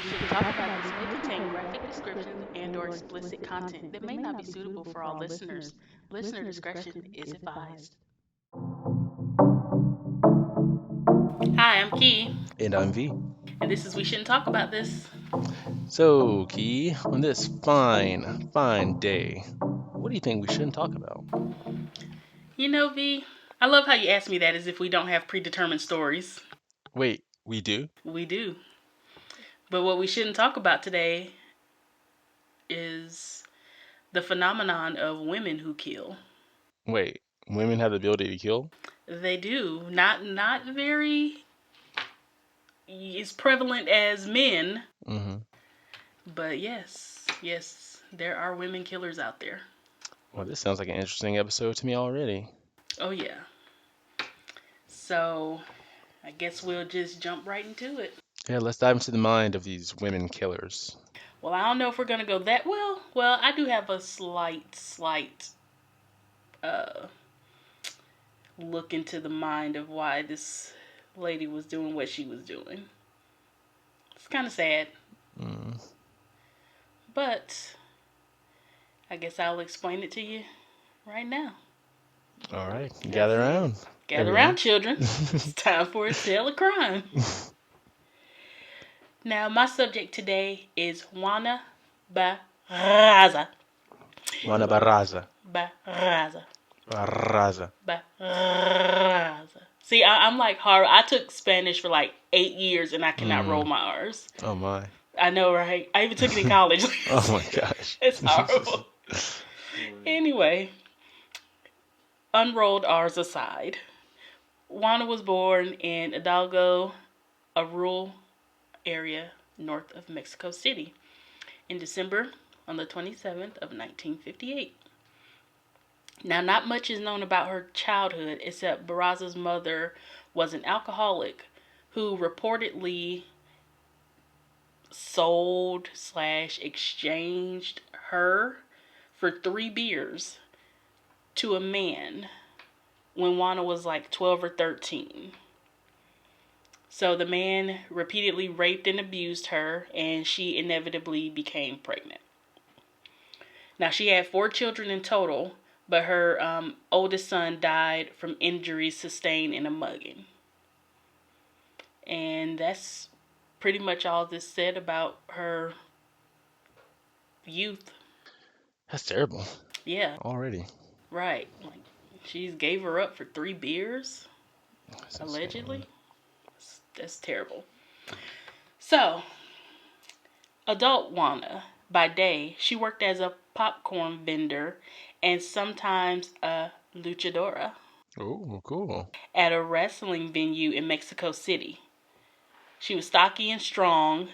We Shouldn't Talk About This may contain graphic descriptions and/or explicit content that may not be suitable for all listeners. Listener discretion is advised. Hi, I'm Key, And I'm V. and this is We Shouldn't Talk About This. So, Key, on this fine day, what do you think we shouldn't talk about? V, I love how you ask me that as if we don't have predetermined stories. Wait, we do? We do. But what we shouldn't talk about today is the phenomenon of women who kill. Wait, women have the ability to kill? They do. Not very as prevalent as men, Mm-hmm. but yes, there are women killers out there. Well, this sounds like an interesting episode to me already. Oh yeah. So I guess we'll just jump right into it. Yeah, let's dive into the mind of these women killers. Well, I don't know if we're gonna go that well. Well, I do have a slight uh look into the mind of why this lady was doing what she was doing. It's kind of sad, Mm. but I guess I'll explain it to you right now. All right, That's gather it. around, Gather everyone. around, children. It's time for a tale of crime. Now, my subject today is Juana Barraza. Juana Barraza. Barraza. Barraza. Barraza. See, I'm like horror. I took Spanish for like 8 years and I cannot roll Mm. my R's. Oh my. I know, right? I even took it in college. Oh my gosh. It's horrible. Anyway, unrolled R's aside, Juana was born in Hidalgo, a rural area north of Mexico City, in December on the 27th of 1958. Now, not much is known about her childhood except Barraza's mother was an alcoholic who reportedly sold/exchanged her for 3 beers to a man when Juana was like 12 or 13. So the man repeatedly raped and abused her, and she inevitably became pregnant. Now, she had 4 children in total, but her oldest son died from injuries sustained in a mugging. And that's pretty much all this said about her youth. That's terrible. Yeah, Already. right. Like, she gave her up for 3 beers, That's allegedly. That's terrible. So, adult Juana, by day, she worked as a popcorn vendor and sometimes a luchadora Oh, cool. at a wrestling venue in Mexico City. She was stocky and strong,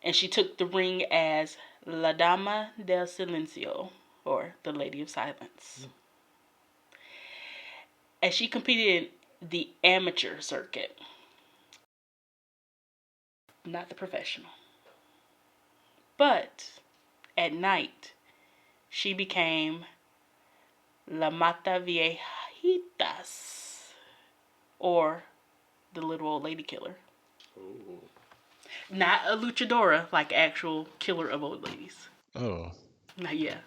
and she took the ring as La Dama del Silencio, or the Lady of Silence. And she competed in the amateur circuit, not the professional. But at night, she became La Mata Viejitas, or the little old lady killer. Ooh. Not a luchadora, like actual killer of old ladies. Oh. Now, yeah,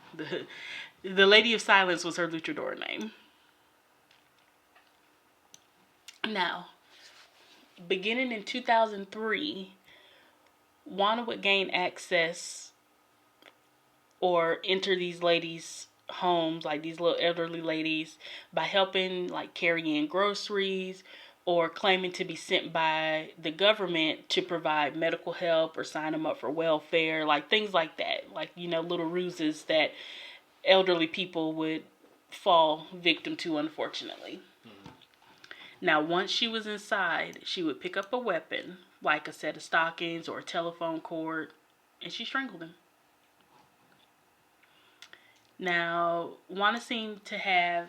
the Lady of Silence was her luchadora name. Now, beginning in 2003, Juana would gain access or enter these ladies' homes, like these little elderly ladies, by helping like carry in groceries or claiming to be sent by the government to provide medical help or sign them up for welfare, like things like that. Like, little ruses that elderly people would fall victim to, unfortunately. Now, once she was inside, she would pick up a weapon, like a set of stockings or a telephone cord, and she strangled him. Now, Juana seemed to have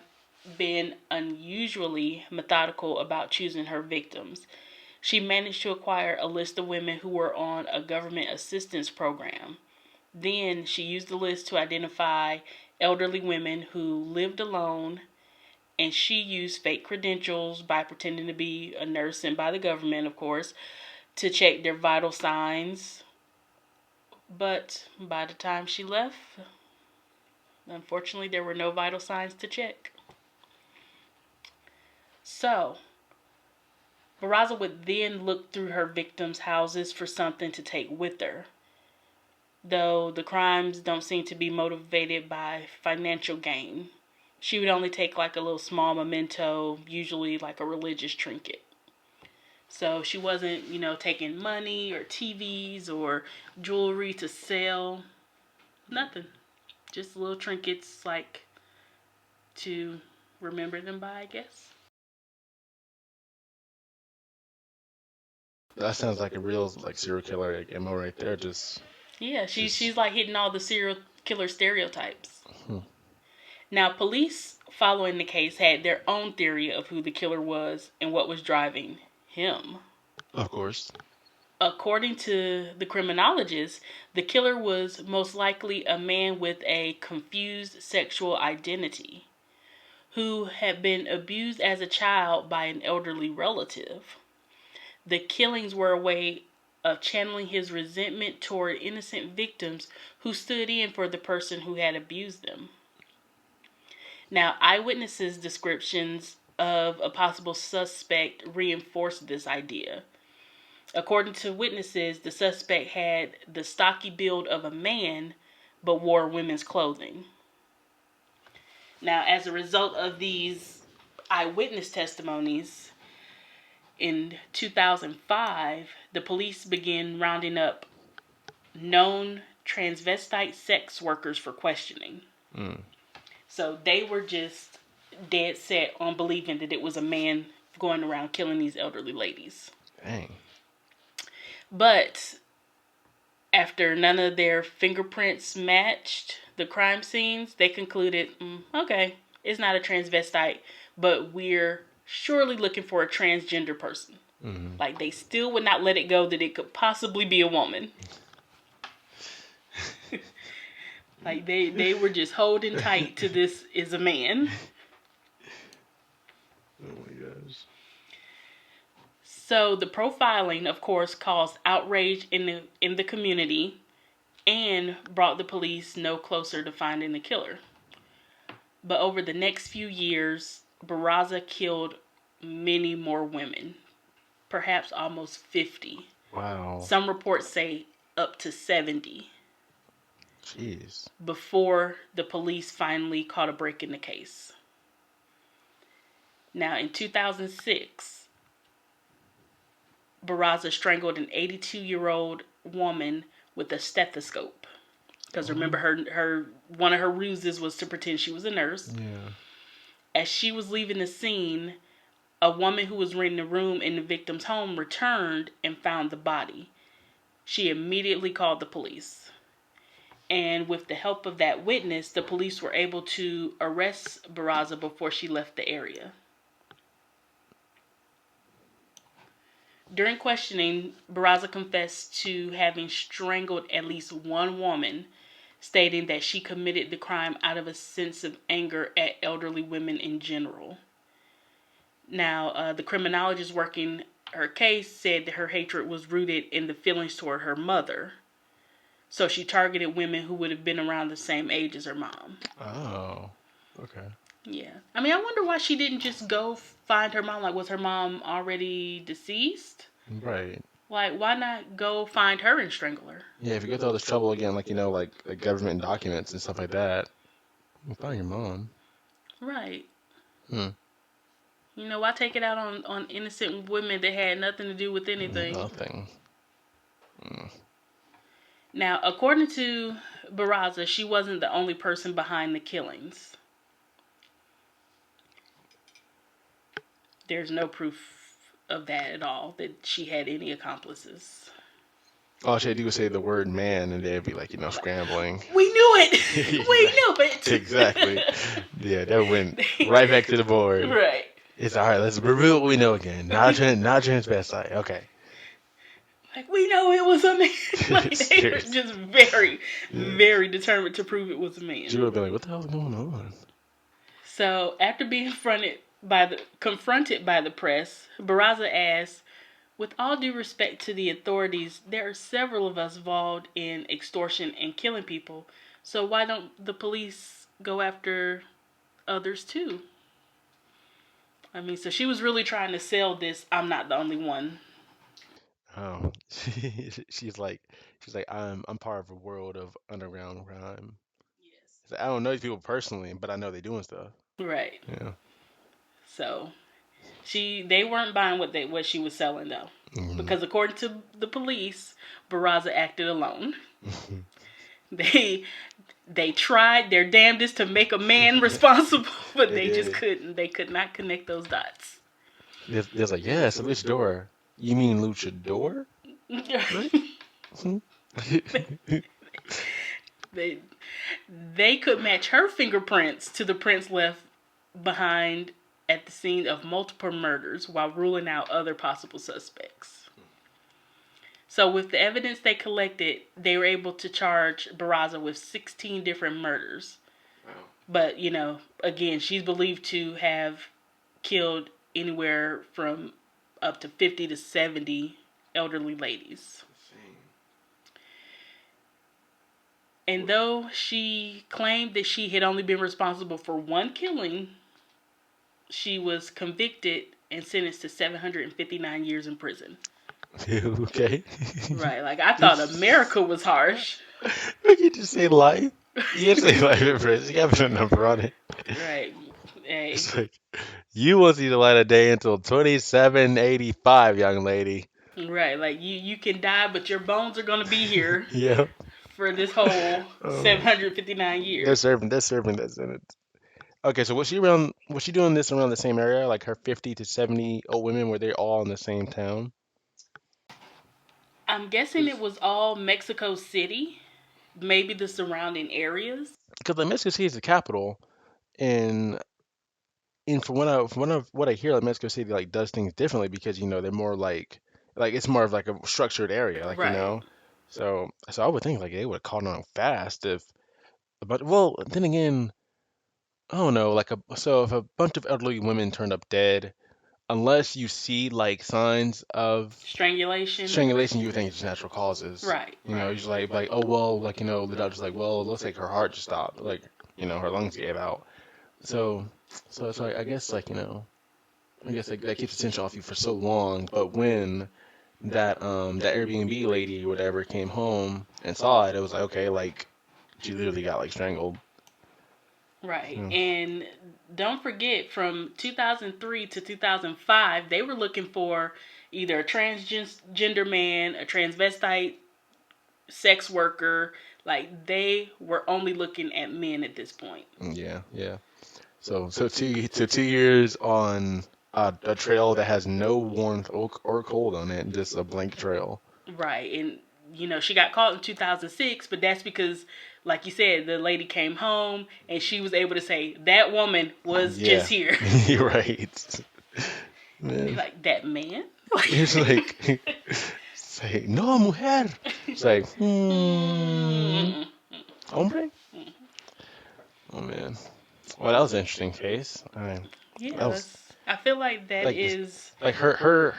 been unusually methodical about choosing her victims. She managed to acquire a list of women who were on a government assistance program. Then she used the list to identify elderly women who lived alone, and she used fake credentials by pretending to be a nurse sent by the government, of course, to check their vital signs But by the time she left, unfortunately, there were no vital signs to check. So, Barraza would then look through her victims' houses for something to take with her. Though the crimes don't seem to be motivated by financial gain. She would only take like a little small memento, usually like a religious trinket. So she wasn't, taking money or TVs or jewelry to sell. Nothing. Just little trinkets like to remember them by, I guess. That sounds like a real like serial killer like MO right there. Yeah, Just she's like hitting all the serial killer stereotypes. hmm. Now, police following the case had their own theory of who the killer was and what was driving him. Of course. According to the criminologists, the killer was most likely a man with a confused sexual identity who had been abused as a child by an elderly relative. The killings were a way of channeling his resentment toward innocent victims who stood in for the person who had abused them. Now, eyewitnesses' descriptions of a possible suspect reinforced this idea. According to witnesses, the suspect had the stocky build of a man, but wore women's clothing. Now, as a result of these eyewitness testimonies, in 2005, the police began rounding up known transvestite sex workers for questioning. Mm. So they were just dead set on believing that it was a man going around killing these elderly ladies. Dang. But after none of their fingerprints matched the crime scenes, they concluded, okay, it's not a transvestite, but we're surely looking for a transgender person. Mm-hmm. Like, they still would not let it go that it could possibly be a woman. Like, they were just holding tight to this is a man. Oh my gosh. So the profiling, of course, caused outrage in the community and brought the police no closer to finding the killer. But over the next few years, Barraza killed many more women, perhaps almost 50. Wow. Some reports say up to 70. Jeez. Before the police finally caught a break in the case. Now, in 2006, Barraza strangled an 82-year-old woman with a stethoscope. Because remember, her one of her ruses was to pretend she was a nurse. Yeah. As she was leaving the scene, a woman who was renting a room in the victim's home returned and found the body. She immediately called the police. And with the help of that witness, the police were able to arrest Barraza before she left the area. During questioning, Barraza confessed to having strangled at least one woman, stating that she committed the crime out of a sense of anger at elderly women in general. Now, the criminologist working her case said that her hatred was rooted in the feelings toward her mother. So she targeted women who would have been around the same age as her mom. Oh, okay. Yeah. I mean, I wonder why she didn't just go find her mom. Like, was her mom already deceased? Right. Like, why not go find her and strangle her? Yeah, if you go through all this trouble again, like, like government documents and stuff like that, you find your mom. Right. Hmm. Why take it out on innocent women that had nothing to do with anything? Nothing. Hmm. Now, according to Barraza, she wasn't the only person behind the killings. There's no proof of that at all, that she had any accomplices. All she had to do was say the word man, and they'd be like, scrambling. We knew it! We knew it! Exactly. Yeah, that went right back to the board. Right. It's all right, let's reveal what we know again. Not transvestite. Okay. Like, we know it was a man. Like, they were just very, very determined to prove it was a man. She would have been like, what the hell is going on? So, after being confronted by the press, Barraza asked, With all due respect to the authorities, there are several of us involved in extortion and killing people. So why don't the police go after others too? I mean, so she was really trying to sell this I'm not the only one. Oh, she's like, I'm part of a world of underground crime. She's like, I don't know these people personally, but I know they're doing stuff. Right. Yeah. So they weren't buying what she was selling though. Hmm. Because according to the police, Barraza acted alone. They they tried their damnedest to make a man responsible, but They they just did. couldn't. They could not connect those dots. There's like, yeah, it's a luchador. You mean luchador? Right? Hmm. they they could match her fingerprints to the prints left behind at the scene of multiple murders while ruling out other possible suspects. So with the evidence they collected, they were able to charge Barraza with 16 different murders. Wow. But, again, she's believed to have killed anywhere from up to 50 to 70 elderly ladies. And though she claimed that she had only been responsible for one killing, she was convicted and sentenced to 759 years in prison. Okay. Right, like I thought America was harsh. We can just say life. You can say life in prison. You have a number on it. Right. Hey. It's like, you won't see the light of day until 2785, young lady. Right, like you can die, but your bones are gonna be here Yeah. for this whole Um, 759 they're years. serving. They're serving that sentence. Okay, so was she around? Was she doing this around the same area? Like her 50 to 70 old women, were they all in the same town? I'm guessing it was all Mexico City, maybe the surrounding areas. Because like Mexico City is the capital, and from what I hear, like Mexico City like does things differently because they're more like it's more of like a structured area, like Right. So I would think like they would have caught on fast if, but well, then again, I don't know, like so if a bunch of elderly women turned up dead, unless you see like signs of Strangulation or strangulation, you would think it's just natural causes. right. You're just like oh well, like the doctor's like, well, it looks like her heart just stopped, like her lungs gave out. So so I guess like I guess that keeps attention off you for so long. But when that Airbnb lady or whatever came home and saw it, it was like okay, like she literally got like strangled. Right. Yeah. And don't forget from 2003 to 2005, they were looking for either a transgender man, a transvestite, sex worker. Like they were only looking at men at this point. Yeah, yeah. So 2 years on a trail that has no warmth or cold on it, just a blank trail. Right. And she got caught in 2006, but that's because like you said, the lady came home and she was able to say that woman was Yeah, just here. you're right. Man, Like that man? it's like say no mujer. It's like Mm-mm. hombre. Oh man. Well, that was an interesting case. That Yeah, was I feel like that like this, is like her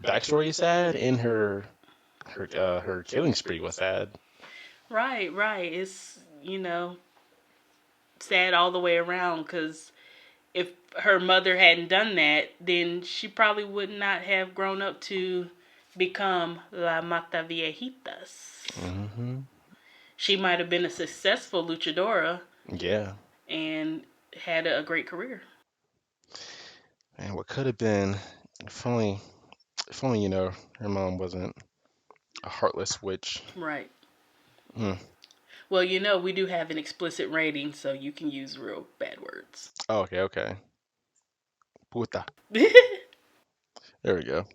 backstory is sad, and her killing spree was sad. right, right. It's, sad all the way around because if her mother hadn't done that, then she probably would not have grown up to become La Mata Viejitas. Hmm. She might have been a successful luchadora Yeah. and had a great career. And what could have been, if only, her mom wasn't a heartless witch. Right. Mm. Well, we do have an explicit rating, so you can use real bad words. Oh, okay, okay. Puta. There we go.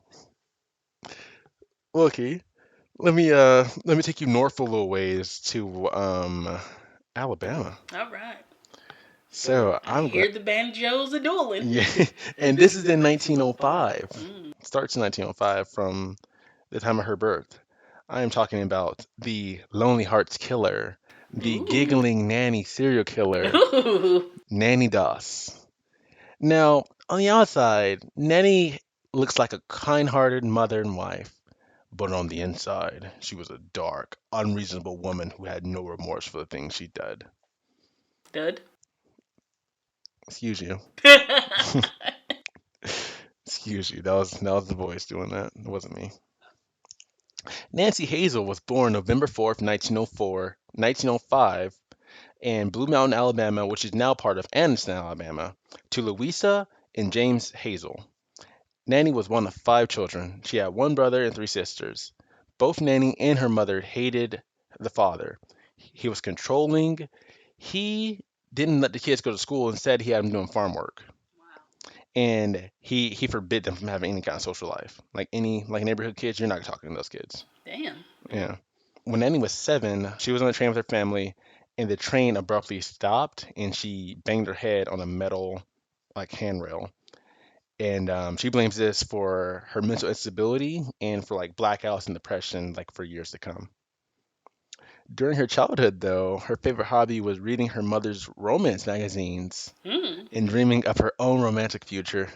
Okay. Let me take you north a little ways to Alabama. All right. So I I'm glad. hear the banjos a dueling. Yeah, and this is in 1905. Mm. Starts in 1905 from the time of her birth. I am talking about the Lonely Hearts Killer, the Ooh. giggling nanny serial killer, Ooh. Nanny Doss. Now, on the outside, Nanny looks like a kind-hearted mother and wife, but on the inside, she was a dark, unreasonable woman who had no remorse for the things she did. Dud. Excuse you. Excuse you. That was the voice doing that. It wasn't me. Nancy Hazel was born November 4th, 1905, in Blue Mountain, Alabama, which is now part of Anniston, Alabama, to Louisa and James Hazel. Nanny was one of five children. She had one brother and three sisters. Both Nanny and her mother hated the father. He was controlling. He didn't let the kids go to school. Instead, he had them doing farm work. And he forbid them from having any kind of social life. Like neighborhood kids, you're not talking to those kids. Damn. Yeah. When Nanny was 7, she was on a train with her family, and the train abruptly stopped, and she banged her head on a metal like handrail. And she blames this for her mental instability and for like blackouts and depression, like for years to come. During her childhood, though, her favorite hobby was reading her mother's romance magazines Mm. and dreaming of her own romantic future.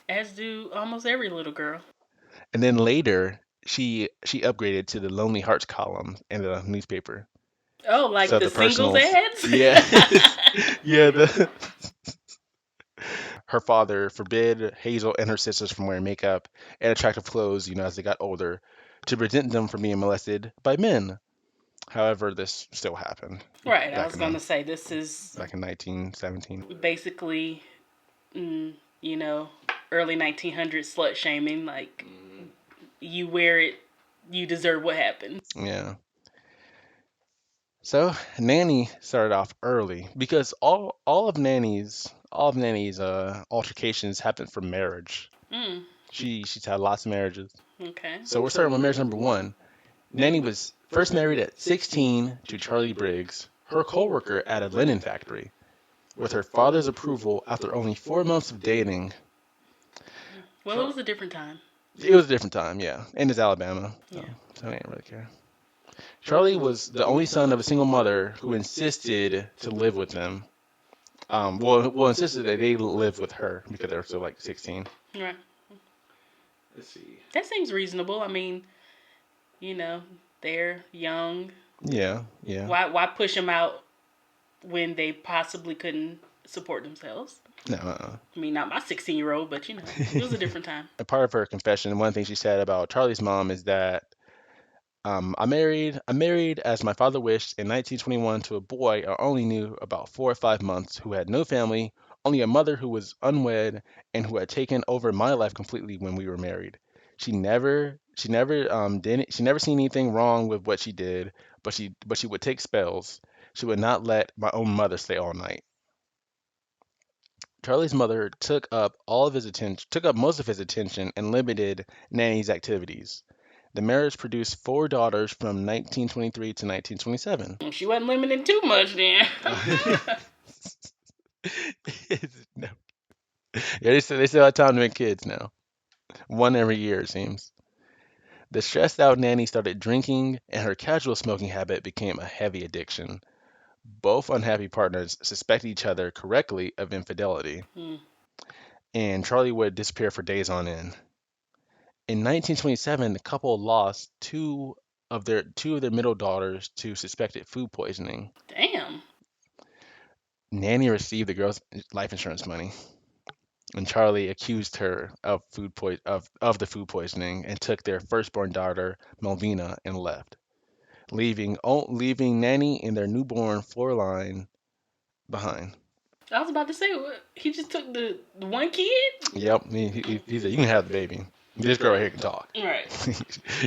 As do almost every little girl. And then later, she upgraded to the Lonely Hearts column in the newspaper. Oh, like So the the singles personals, ads? yeah, yeah. Her father forbid Hazel and her sisters from wearing makeup and attractive clothes, as they got older, to prevent them from being molested by men. However, this still happened Right, I back was in going the to say this is back in 1917. basically, mm, you know, early 1900s slut shaming. Like, you wear it, you deserve what happened. Yeah. So Nanny started off early because all of Nanny's altercations happened from marriage. Mm, She's had lots of marriages. okay. So we're starting with marriage number one. Nanny was first married at 16 to Charlie Briggs, her coworker at a linen factory. With her father's approval, after only 4 months of dating, Well, it was a different time. it was a different time, yeah, and it's Alabama, Yeah. so I didn't really care. Charlie was the only son of a single mother who insisted to live with them. Insisted that they live with her because they were still like 16. Right. Let's see. That seems reasonable. I mean, you know, they're young. Yeah, yeah. Why push them out when they possibly couldn't support themselves? No. I mean, not my 16-year-old, but it was a different time. A part of her confession, one thing she said about Charlie's mom is that I married as my father wished in 1921 to a boy I only knew about 4 or 5 months who had no family, only a mother who was unwed and who had taken over my life completely when we were married. She never seen anything wrong with what she did, but she would take spells. She would not let my own mother stay all night. Charlie's mother took up most of his attention and limited Nanny's activities. The marriage produced four daughters from 1923 to 1927. She wasn't limiting too much then. No. Yeah, they still have time to make kids now. One every year, it seems. The stressed out nanny started drinking, and her casual smoking habit became a heavy addiction. Both unhappy partners suspected each other correctly of infidelity, Hmm. and Charlie would disappear for days on end. In 1927, the couple lost two of their middle daughters to suspected food poisoning. Damn. Nanny received the girl's life insurance money, and Charlie accused her of the food poisoning and took their firstborn daughter, Melvina, and left, leaving Nanny and their newborn Floreline behind. I was about to say, he just took the one kid? Yep, he said, "You can have the baby. This girl right here can talk. Right.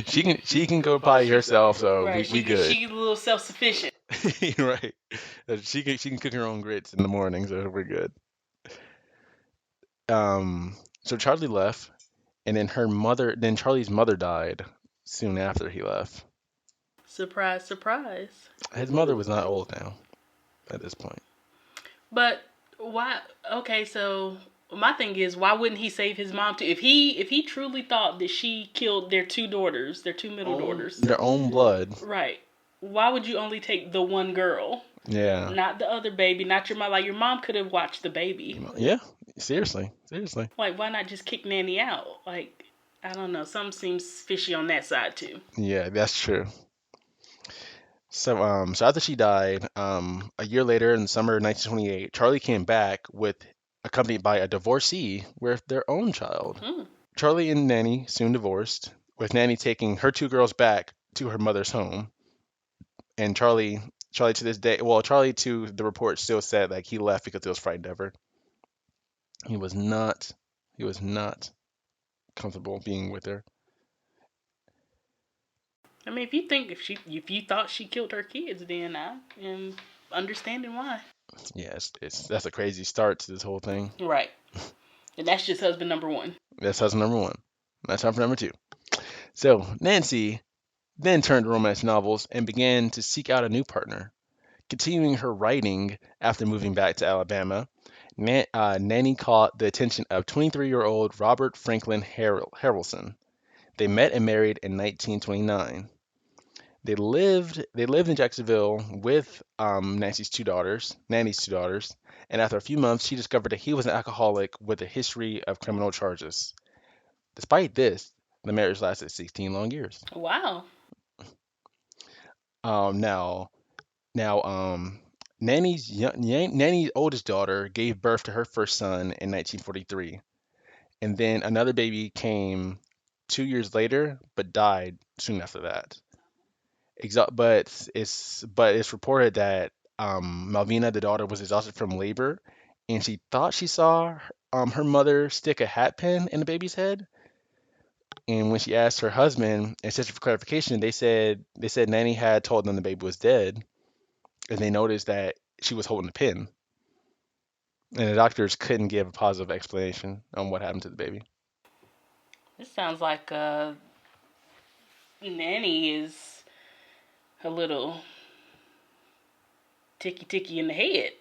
She can go potty herself, so Right. we good." She's a little self-sufficient. Right. She can cook her own grits in the morning, so we're good. So Charlie left, and then Charlie's mother died soon after he left. Surprise, surprise. His mother was not old now at this point. But why? Okay, so my thing is, why wouldn't he save his mom too? If he truly thought that she killed their two daughters, their two middle daughters, Their own blood. right? Why would you only take the one girl? Yeah. Not the other baby, not your mom. Like, your mom could have watched the baby. Yeah. Seriously, seriously. Like, why not just kick Nanny out? Like, I don't know. Something seems fishy on that side too. Yeah, that's true. So after she died, a year later in the summer of 1928, Charlie came back with accompanied by a divorcee with their own child. Hmm. Charlie and Nanny soon divorced, with Nanny taking her two girls back to her mother's home. And Charlie to this day, well, Charlie to the report still said like he left because he was frightened of her. He was not, he was not comfortable being with her. I mean, if you thought she killed her kids, then I am understanding why. Yeah, that's a crazy start to this whole thing. Right. And that's just husband number one. That's husband number one. That's time for number two. So Nancy then turned to romance novels and began to seek out a new partner. Continuing her writing after moving back to Alabama, Nanny caught the attention of 23-year-old Robert Franklin Harrelson. They met and married in 1929. They lived in Jacksonville with Nanny's two daughters, and after a few months, she discovered that he was an alcoholic with a history of criminal charges. Despite this, the marriage lasted 16 long years. Wow. Um, now, now, Nanny's oldest daughter gave birth to her first son in 1943, and then another baby came 2 years later, but died soon after that. But it's reported that Malvina, the daughter, was exhausted from labor, and she thought she saw her mother stick a hat pin in the baby's head. And when she asked her husband and sister for clarification, they said Nanny had told them the baby was dead, and they noticed that she was holding the pin, and the doctors couldn't give a positive explanation on what happened to the baby. This sounds like Nanny is a little ticky in the head.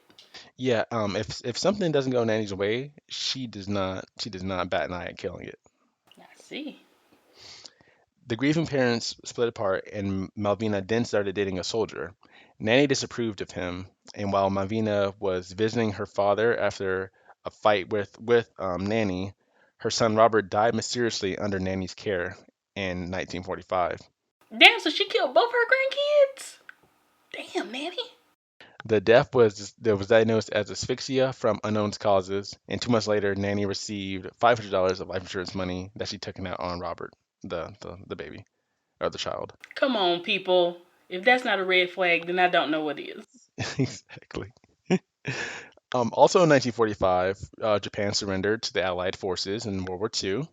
Yeah, if something doesn't go Nanny's way, she does not bat an eye at killing it. I see. The grieving parents split apart, and Malvina then started dating a soldier. Nanny disapproved of him, and while Malvina was visiting her father after a fight with Nanny, her son Robert died mysteriously under Nanny's care in 1945. Damn, so she killed both her grandkids? Damn, Nanny. The death was diagnosed as asphyxia from unknown causes, and 2 months later, Nanny received $500 of life insurance money that she'd taken out on Robert, the baby or the child. Come on, people. If that's not a red flag, then I don't know what is. Exactly. Also in 1945, Japan surrendered to the Allied forces in World War II,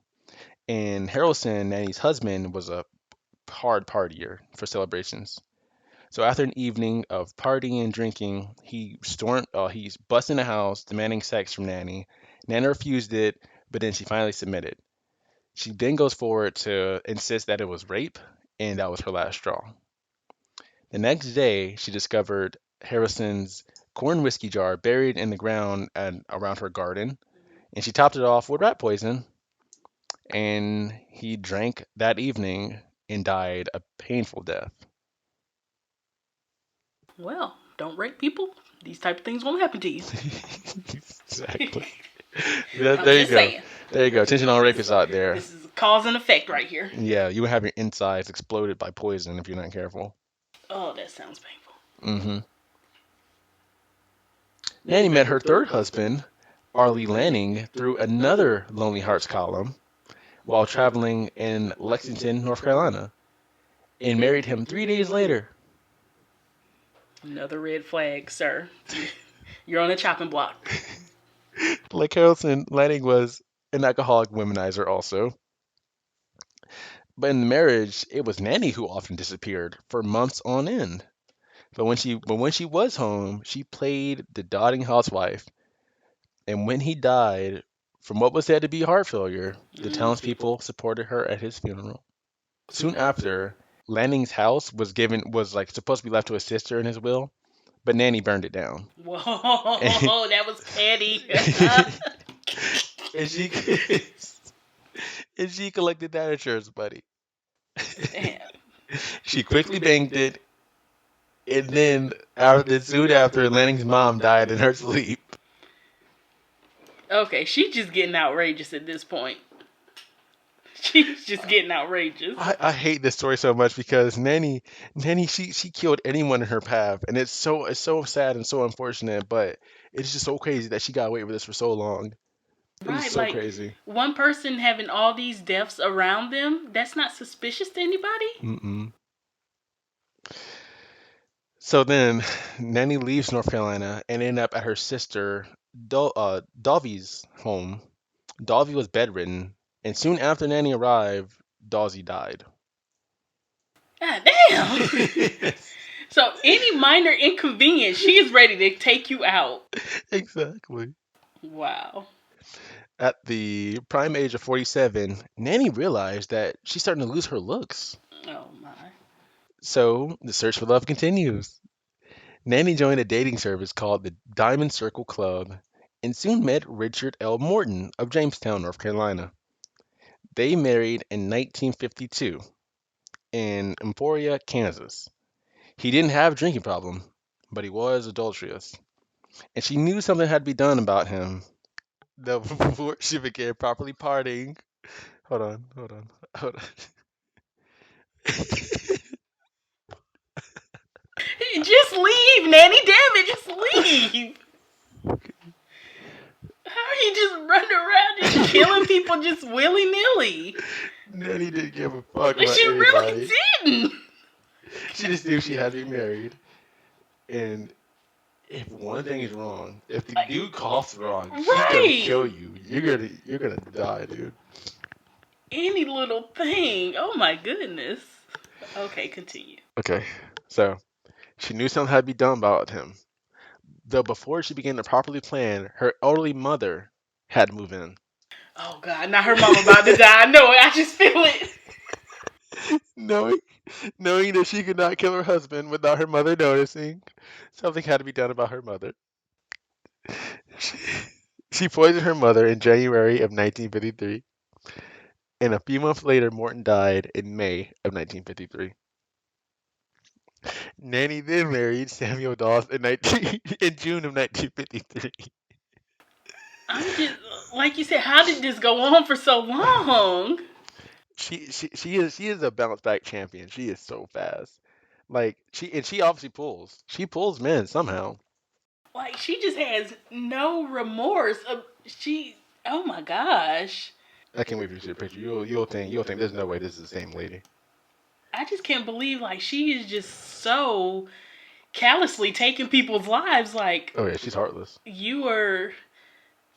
and Harrelson, Nanny's husband, was a hard partier for celebrations. So after an evening of partying and drinking, he's busting the house, demanding sex from Nanny. Nanny refused it, but then she finally submitted. She then goes forward to insist that it was rape, and that was her last straw. The next day, she discovered Harrison's corn whiskey jar buried in the ground and around her garden, and she topped it off with rat poison, and he drank that evening and died a painful death. Well, don't rape people. These type of things won't happen to you. Exactly. I'm There you just go. saying. There you go. Attention all rapists out there. This is cause and effect right here. Yeah, you would have your insides exploded by poison if you're not careful. Oh, that sounds painful. Hmm. Nanny met her third husband, Arlie Lanning, through another Lonely Hearts column while traveling in Lexington, North Carolina, and married him 3 days later. Another red flag, sir. You're on a chopping block. Like Harrelson, Lanning was an alcoholic womanizer also. But in the marriage, it was Nanny who often disappeared for months on end. But when she was home, she played the doting housewife. And when he died from what was said to be heart failure, the townspeople supported her at his funeral. Soon after, Lanning's house was like supposed to be left to his sister in his will, but Nanny burned it down. Whoa, that was petty. And she and she collected that insurance money. Damn. She quickly banked it, and then soon after, Lanning's mom died in her sleep. Okay, she's just getting outrageous at this point. She's just getting outrageous. I hate this story so much because Nanny, she killed anyone in her path, and it's so sad and so unfortunate, but it's just so crazy that she got away with this for so long. It is Right, so like crazy. one person having all these deaths around them, that's not suspicious to anybody? Mm-mm. So then, Nanny leaves North Carolina and ended up at her sister Dovey's home. Dovey was bedridden, and soon after Nanny arrived, Dawsey died. God damn. So any minor inconvenience, she is ready to take you out. Exactly. Wow. At the prime age of 47, Nanny realized that she's starting to lose her looks. Oh my. So the search for love continues. Nanny joined a dating service called the Diamond Circle Club and soon met Richard L. Morton of Jamestown, North Carolina. They married in 1952 in Emporia, Kansas. He didn't have a drinking problem, but he was adulterous, and she knew something had to be done about him. Though before she began properly partying, hold on. Just leave, Nanny. Damn it, just leave. How are you just running around just killing people just willy nilly? Nanny didn't give a fuck about She really anybody. didn't. She just knew she had to be married. And if one thing is wrong, if the Like, dude coughs wrong, he's gonna right. kill you. You're gonna die, dude. Any little thing. Oh my goodness. Okay, continue. Okay, so she knew something had to be done about him. Though before she began to properly plan, her elderly mother had to move in. Oh god, now her mama about to die. I know it. I just feel it. knowing, knowing that she could not kill her husband without her mother noticing, something had to be done about her mother. She, she poisoned her mother in January of 1953, and a few months later, Morton died in May of 1953. Nanny then married Samuel Dawes in June of 1953. I'm just like you said. How did this go on for so long? She is a bounce back champion. She is so fast. Like she obviously pulls. She pulls men somehow. Like she just has no remorse. She. Oh my gosh. I can't wait for you to see the picture. You'll think there's no way this is the same lady. I just can't believe like she is just so callously taking people's lives. Like Oh yeah, she's heartless. you are.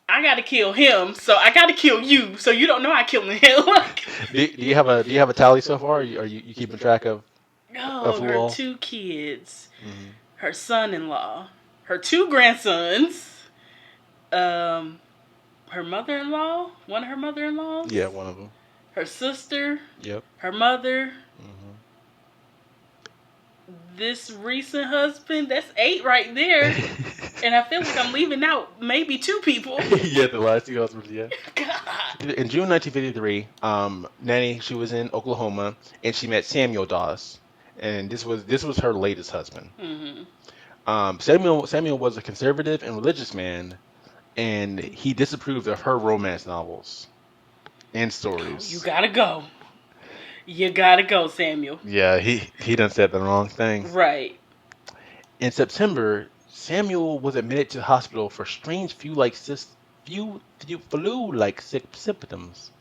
I gotta kill him, so I gotta kill you, so you don't know I killed him. Like, Do you have a tally so far? Are you keeping track of oh, who her all? two kids, Hmm. her son-in-law, her two grandsons, um, her mother-in-law, one of her mother-in-laws, Yeah, one of them. her sister, Yep. her mother, Hmm. this recent husband. That's 8 right there. And I feel like I'm leaving out maybe 2 people. Yeah, the last two husbands. Yeah. God. In June 1953, Nanny she was in Oklahoma and she met Samuel Dawes, and this was her latest husband. Mm-hmm. Samuel was a conservative and religious man, and he disapproved of her romance novels and Oh, you stories. gotta go. You gotta go, Samuel. Yeah, he done said the wrong thing. Right. In September, Samuel was admitted to the hospital for strange flu-like symptoms.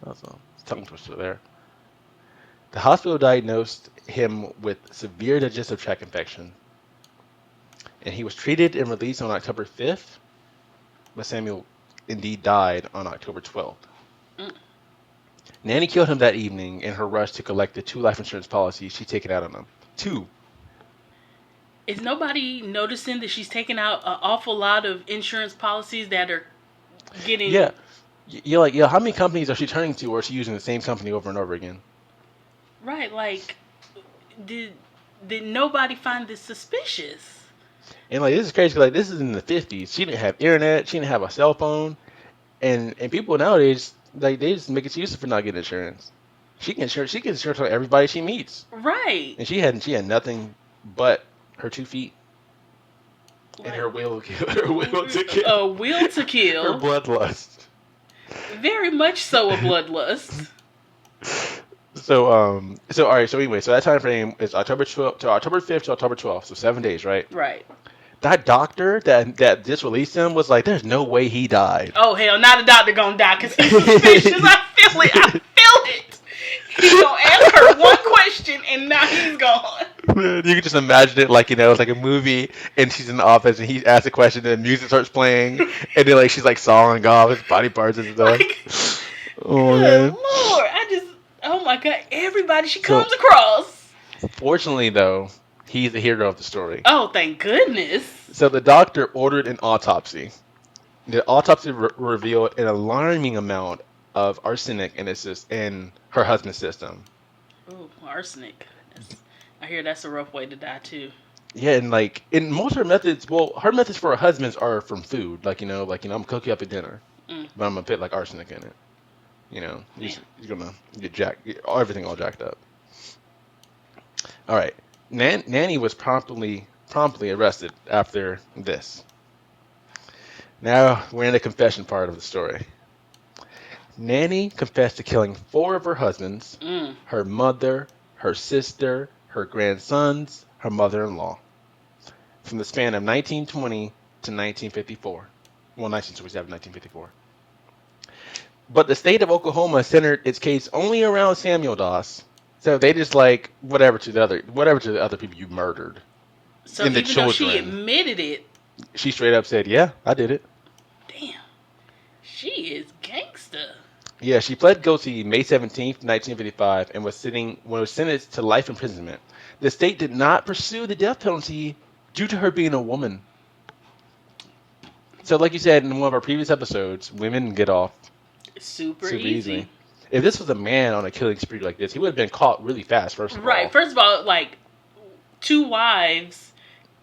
That's a tongue twister there. The hospital diagnosed him with severe digestive tract infection, and he was treated and released on October 5th, but Samuel indeed died on October 12th. Mm. Nanny killed him that evening in her rush to collect the 2 life insurance policies she'd taken out on him. 2. Is nobody noticing that she's taking out an awful lot of insurance policies that are Yeah. getting You're like, yeah, how many companies are she turning to, or is she using the same company over and over again? right? Like, did did nobody find this suspicious? And like, this is crazy. 'Cause, like, this is in the 50s. She didn't have internet. She didn't have a cell phone. And people nowadays, like, they just make excuses for not getting insurance. She gets insurance on everybody she meets. Right. And she had nothing but her 2 feet. And Like her will, her will to kill, a will to her kill. bloodlust. Very much so a bloodlust. So all right. So anyway, so that time frame is October 12th to October 5th to October 12th. So 7 days, right? Right. That doctor that just released him was like, "There's no way he died." Oh hell, not a doctor gonna die because he's suspicious. I feel it. I feel it. He gonna ask her one question and now he's gone. Man, you can just imagine it like it's like a movie, and she's in the office, and he asks a question, and the music starts playing, and then like she's like sawing off his body parts and Like, stuff. Oh good man. lord, oh my god, everybody she So comes across. fortunately though, he's the hero of the story. Oh, thank goodness. So the doctor ordered an autopsy. The autopsy revealed an alarming amount of arsenic in her husband's system. Ooh, arsenic. I hear that's a rough way to die too. Yeah, and like in most of her methods, well, her methods for her husbands are from food, I'm gonna cook you up a dinner, Mm, but I'm gonna put like arsenic in it. man. He's gonna everything all jacked up. All right, Nanny was promptly arrested after this. Now we're in the confession part of the story. Nanny confessed to killing four of her husbands, Mm. her mother, her sister, her grandsons, her mother-in-law, from the span of 1920 to 1954. Well, 1927, 1954. But the state of Oklahoma centered its case only around Samuel Doss. So they just like whatever to the other people you murdered. So And the even though she children. admitted it, She straight up said, "Yeah, I did it." damn, she is gangster. Yeah, she pled guilty May 17th, 1955, and was sentenced to life imprisonment. The state did not pursue the death penalty due to her being a woman. So, like you said in one of our previous episodes, women get off Super super easy. easily. If this was a man on a killing spree like this, he would have been caught really fast, first of Right. all. First of all, like two wives,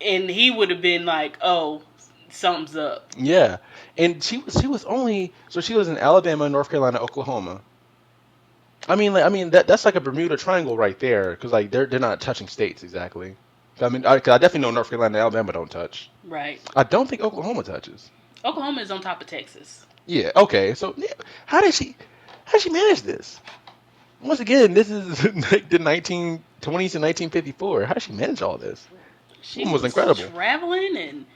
and he would have been like, "Oh, something's up." Yeah. And she was in Alabama, North Carolina, Oklahoma. That's like a Bermuda Triangle right there, because like they're not touching states exactly. Cause I definitely know North Carolina and Alabama don't touch. Right. I don't think Oklahoma touches. Oklahoma is on top of Texas. Yeah. Okay. So yeah, how did she manage this? Once again, this is like the 1920s and 1954. How did she manage all this? She Woman was was incredible. traveling and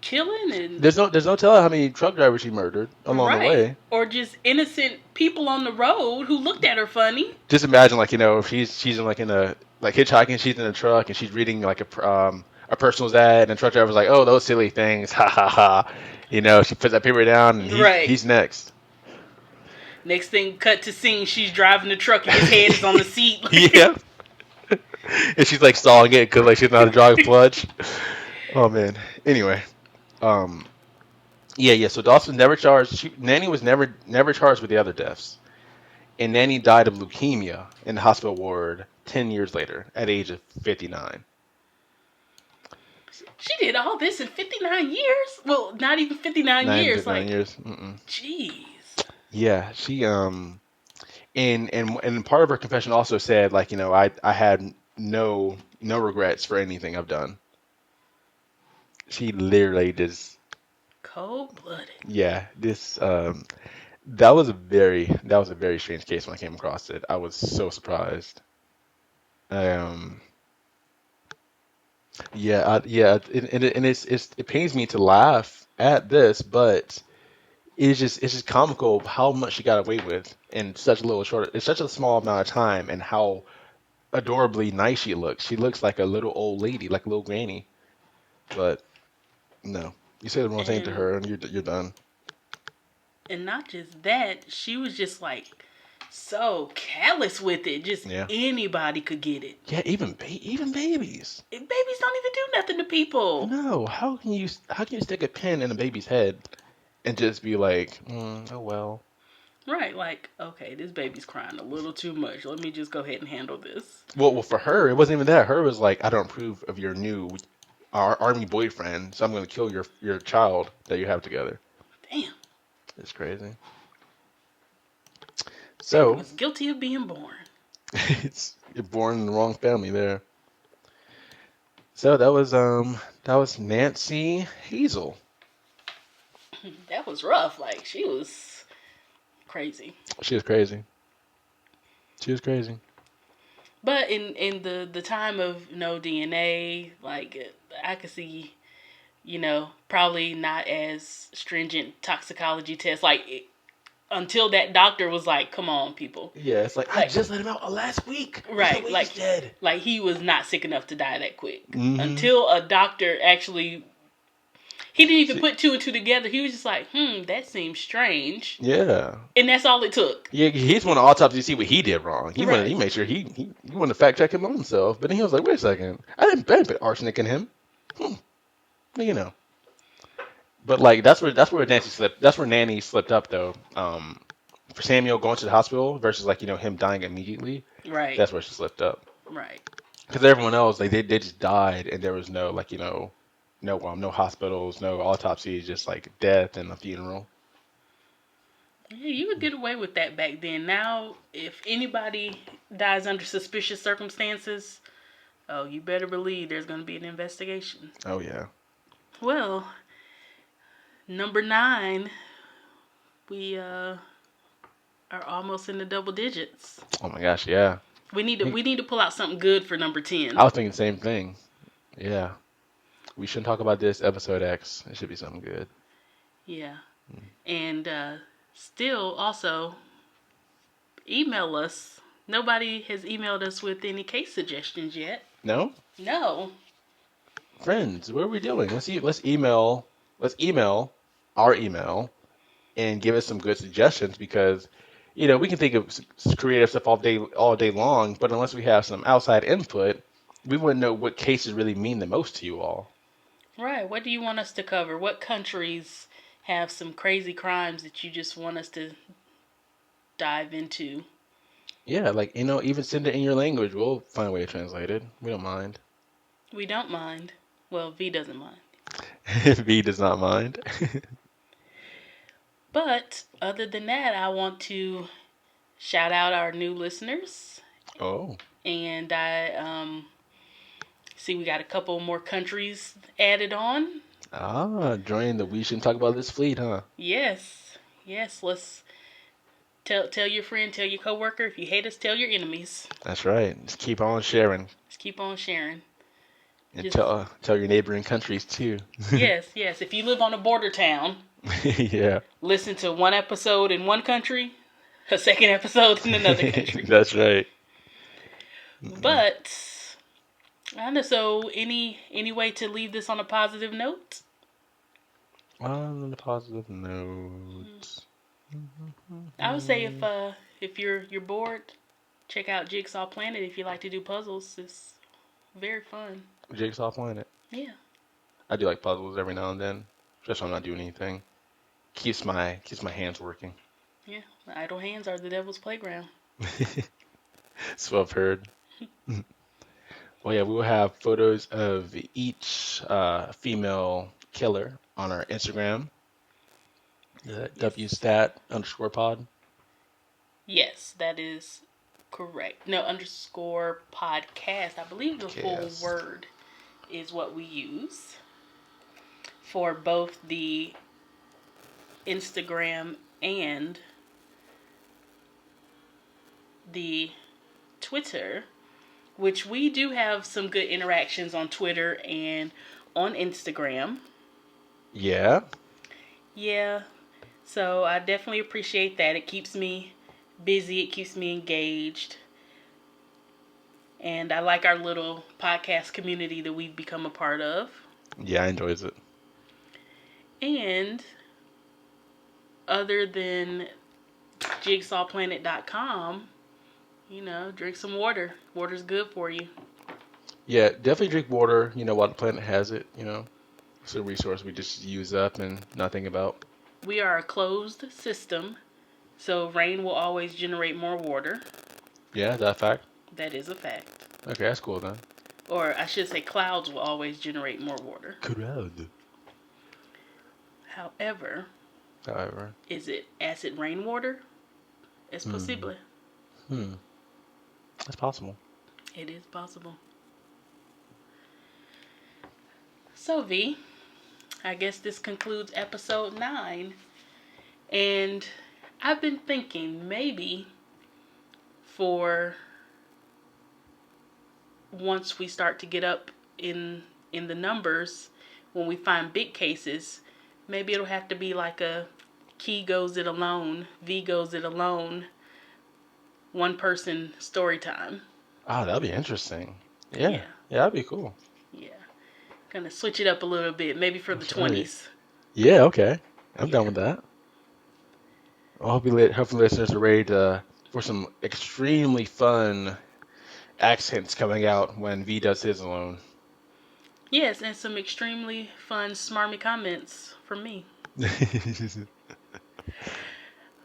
killing and There's no telling how many truck drivers she murdered along the right, way. or just innocent people on the road who looked at her funny. Just imagine, if she's in a like hitchhiking, she's in a truck and she's reading like a personal ad, and the truck driver's like, "Oh, those silly things, ha ha ha." She puts that paper down, and Right. he's next. Next thing, cut to scene, she's driving the truck and his head is on the seat. Yeah. And she's like stalling it because like she doesn't know how to drive a clutch. Oh man. Anyway, um, yeah. So Dawson never charged. Nanny was never charged with the other deaths, and Nanny died of leukemia in the hospital ward 10 years later at the age of 59. She did all this in 59 years? Well, not even 59 years. 59 Like, years. Mm-mm. jeez. Yeah, she and part of her confession also said like I had no regrets for anything I've done. She literally just Cold blooded. yeah this that was a very strange case when I came across it. I was so surprised. Um yeah it pains me to laugh at this, but it's just comical how much she got away with in such a small amount of time, and how adorably nice she looks. She looks like a little old lady, like a little granny. But no, you say the wrong thing to And her, and you're done. and not just that, she was just like so callous with it. Just Yeah, anybody could get it. yeah. Even babies. Babies don't even do nothing to people. No, how can you stick a pin in a baby's head and just be like, oh well. Right, like, okay, this baby's crying a little too much. Let me just go ahead and handle this. Well, for her, it wasn't even that. Her was like, I don't approve of your new army boyfriend, so I'm going to kill your child that you have together. Damn. It's crazy. Baby So, was guilty of being born. you're born in the wrong family there. So that was Nancy Hazel. That was rough. Like she was crazy. She was crazy. She was crazy. But in the time of no DNA, like I could see, probably not as stringent toxicology tests. Like until that doctor was like, "Come on, people." Yeah, it's like I Like just let him out last week. There's no right, way he's dead. like he was not sick enough to die that quick. Mm-hmm. Until a doctor actually, he didn't even See, put two and two together. He was just like, that seems strange, yeah. and that's all it took. Yeah, he's one of autopsy to see what he did wrong. He Right. made sure he wanted to fact check him on himself. But then he was like, wait a second, I didn't put arsenic in him. Hmm. Well, But like that's where Nancy slipped. That's where Nanny slipped up though. For Samuel going to the hospital versus like him dying immediately. Right. That's where she slipped up. Right. Because everyone else like they just died and there was no like no hospitals, no autopsies, just like death and a funeral. Yeah, you could get away with that back then. Now, if anybody dies under suspicious circumstances, oh, you better believe there's going to be an investigation. Oh yeah. Well, number 9, we are almost in the double digits. Oh my gosh, yeah. We need to pull out something good for number 10. I was thinking the same thing. Yeah. We shouldn't talk about this episode X. It should be something good. Yeah. And still also email us. Nobody has emailed us with any case suggestions yet. No? No. Friends, what are we doing? Let's email our email and give us some good suggestions because we can think of creative stuff all day long, but unless we have some outside input, we wouldn't know what cases really mean the most to you all. Right. What do you want us to cover? What countries have some crazy crimes that you just want us to dive into? Yeah, like even send it in your language. We'll find a way to translate it. We don't mind. We don't mind. Well, V doesn't mind. V does not mind. But other than that, I want to shout out our new listeners. Oh. And I see we got a couple more countries added on. Join the We Shouldn't Talk About This fleet, huh? Yes. Yes, let's tell your friend, tell your coworker. If you hate us, tell your enemies. That's right. Just keep on sharing. Just keep on sharing. And Just, tell your neighboring countries too. yes. If you live on a border town, Yeah. listen to one episode in one country, a second episode in another country. That's right. But I don't know. So, any way to leave this on a positive note? On a positive note. I would say if you're bored, check out Jigsaw Planet if you like to do puzzles. It's very fun. Jigsaw Planet. Yeah. I do like puzzles every now and then, especially when I'm not doing anything. Keeps my hands working. Yeah. Idle hands are the devil's playground. So I've heard. Well, yeah, we will have photos of each female killer on our Instagram, the WStat_pod. Yes, that is correct. No, underscore podcast. I believe the full word is what we use for both the Instagram and the Twitter, which we do have some good interactions on Twitter and on Instagram. Yeah. Yeah. So I definitely appreciate that. It keeps me busy. It keeps me engaged. And I like our little podcast community that we've become a part of. Yeah, I enjoys it. And other than jigsawplanet.com, drink some water. Water's good for you. Yeah, definitely drink water, while the planet has it, It's a resource we just use up and not think about. We are a closed system, so rain will always generate more water. Yeah, is that a fact? That is a fact. Okay, that's cool then. Or I should say clouds will always generate more water. Cloud. However, is it acid rainwater? It's possible. That's possible. It is possible. So, V, I guess this concludes episode 9. And I've been thinking maybe for once we start to get up in the numbers, when we find big cases, maybe it'll have to be like a Key goes it alone, V goes it alone, one person story time. Oh, that'd be interesting. Yeah. Yeah. Yeah, that'd be cool. Yeah. Kind of switch it up a little bit, maybe for the That's right. 20s. Yeah, okay. I'm Yeah. down with that. I hope hopefully listeners are ready for some extremely fun accents coming out when V does his alone. Yes, and some extremely fun, smarmy comments from me.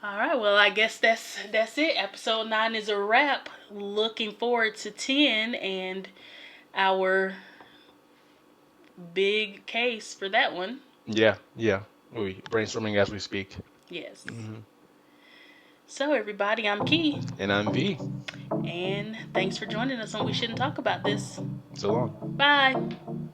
All right, well, I guess that's it. Episode 9 is a wrap. Looking forward to 10 and our big case for that one. Yeah, yeah. We brainstorming as we speak. Yes. Mm-hmm. So, everybody, I'm Key. And I'm V. And thanks for joining us on We Shouldn't Talk About This. So long. Bye.